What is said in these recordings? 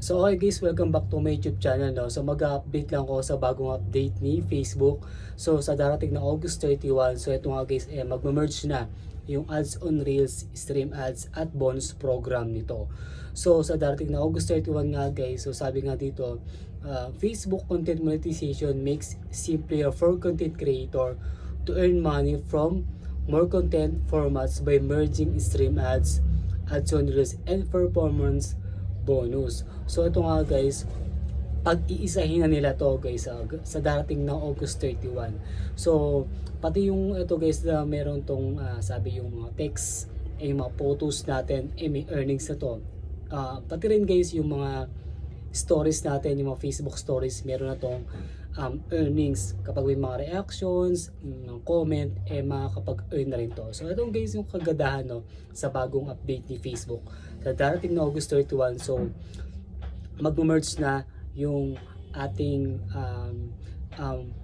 So okay guys, welcome back to my YouTube channel. No? So mag-update lang ko sa bagong update ni Facebook. So sa darating na August 31, so ito nga guys, mag-merge na yung ads on Reels, stream ads at bonus program nito. So sa darating na August 31 nga guys, so sabi nga dito, Facebook content monetization makes simpler for content creator to earn money from more content formats by merging stream ads on Reels and performance bonus. So ito nga guys, pag-iisahin na nila to guys sa darating na August 31. So pati yung ito guys na meron tong sabi yung mga text, yung mga photos natin, may earnings na to. Pati rin guys yung mga stories natin, yung mga Facebook stories, meron na tong earnings kapag may mga reactions, comment, makakapag-earn na rin to. So itong guys yung kagadahan no, sa bagong update ni Facebook sa darating na August 31. So mag-merge na yung ating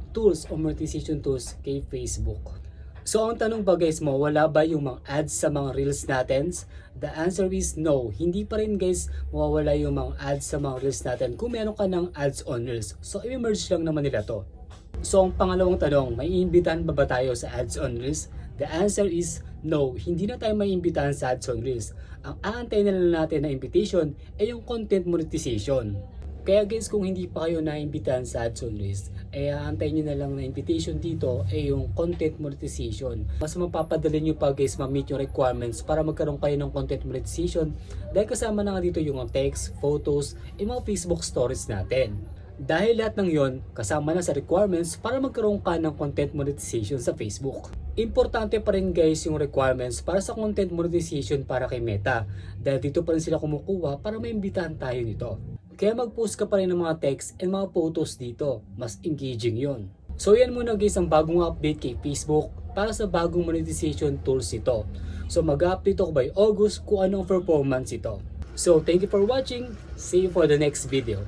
tools o monetization tools kay Facebook. So ang tanong ba guys mo, wala ba yung mga ads sa mga reels natin? The answer is no. Hindi pa rin guys mawawala yung mga ads sa mga reels natin kung meron ka ng ads on reels. So i-merge lang naman nila to. So ang pangalawang tanong, may iimbitahan ba tayo sa ads on reels? The answer is no. Hindi na tayo maiimbitahan sa ads on reels. Ang aantayin na lang natin na invitation ay yung content monetization. Kaya guys, kung hindi pa kayo naimbitahan sa ads on Reels, aantayin nyo na lang na invitation dito ay yung content monetization. Mas mapapadali nyo pa guys ma-meet yung requirements para magkaroon kayo ng content monetization dahil kasama na nga dito yung text, photos, mga Facebook stories natin. Dahil lahat ng yon kasama na sa requirements para magkaroon ka ng content monetization sa Facebook. Importante pa rin guys yung requirements para sa content monetization para kay Meta dahil dito pa rin sila kumukuha para maimbitahan tayo nito. Kaya mag-post ka pa rin ng mga text and mga photos dito. Mas engaging yon. So yan muna guys ang bagong update kay Facebook para sa bagong monetization tools ito. So mag-update ako by August kung anong performance ito. So thank you for watching. See you for the next video.